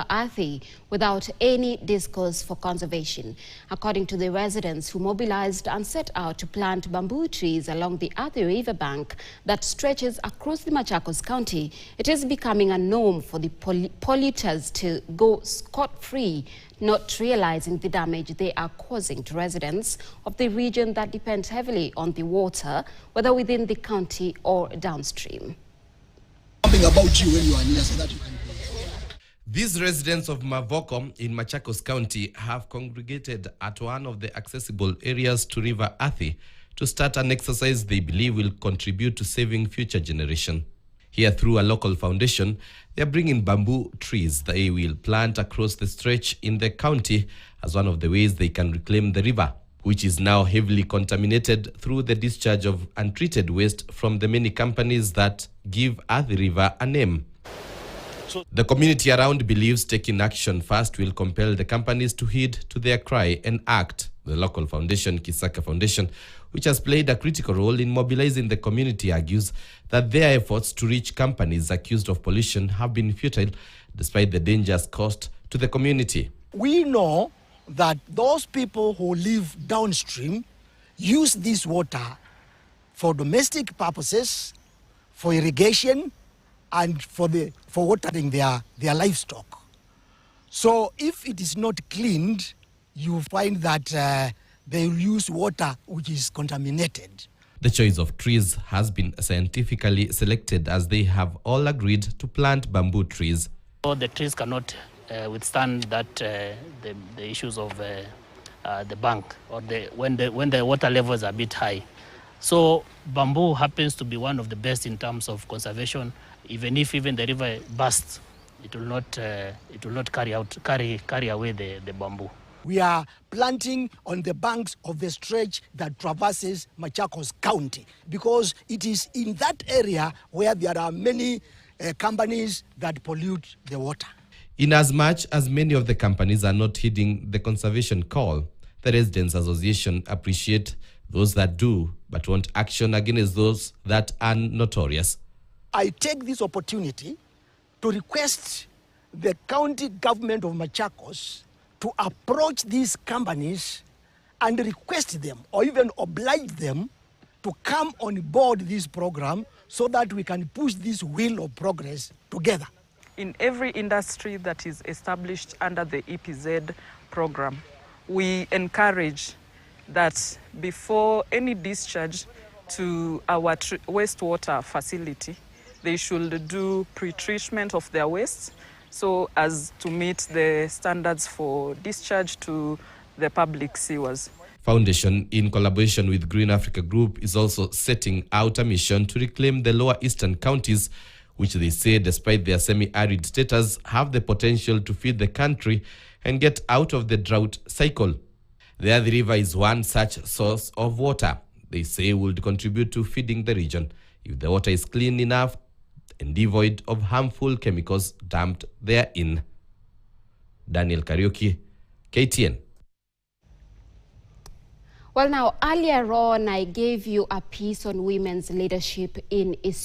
Athi without any discourse for conservation. According to the residents who mobilized and set out to plant bamboo trees along the Athi River bank that stretches across the Machakos County, it is becoming a norm for the polluters to go scot-free, not realizing the damage they are causing to residents of the region that depend heavily on the water, whether within the county or downstream. Something about you when you are near so that you can. These residents of Mavoko in Machakos County have congregated at one of the accessible areas to River Athi to start an exercise they believe will contribute to saving future generations. Here, through a local foundation, they are bringing bamboo trees they will plant across the stretch in the county as one of the ways they can reclaim the river, which is now heavily contaminated through the discharge of untreated waste from the many companies that give Athi River a name. The community around believes taking action fast will compel the companies to heed to their cry and act. The local foundation, Kisaka Foundation, which has played a critical role in mobilizing the community, argues that their efforts to reach companies accused of pollution have been futile despite the dangers caused to the community. We know that those people who live downstream use this water for domestic purposes, for irrigation, and for watering their livestock. So if it is not cleaned, you find that they use water which is contaminated. The choice of trees has been scientifically selected as they have all agreed to plant bamboo trees. So the trees cannot withstand that the issues of the bank or when the water levels are a bit high. So bamboo happens to be one of the best in terms of conservation. Even if the river bursts, it will not carry away the bamboo. We are planting on the banks of the stretch that traverses Machakos County because it is in that area where there are many companies that pollute the water. Inasmuch as many of the companies are not heeding the conservation call, the Residents Association appreciate those that do, but want action against those that are notorious. I take this opportunity to request the county government of Machakos to approach these companies and request them or even oblige them to come on board this program so that we can push this wheel of progress together. In every industry that is established under the EPZ program, we encourage that before any discharge to our wastewater facility, they should do pre-treatment of their waste so as to meet the standards for discharge to the public sewers. Foundation, in collaboration with Green Africa Group, is also setting out a mission to reclaim the lower eastern counties, which they say, despite their semi-arid status, have the potential to feed the country and get out of the drought cycle. The Athi River is one such source of water they say would contribute to feeding the region if the water is clean enough and devoid of harmful chemicals dumped therein. Daniel Kariuki, KTN. Well, now, earlier on, I gave you a piece on women's leadership in Ethiopia.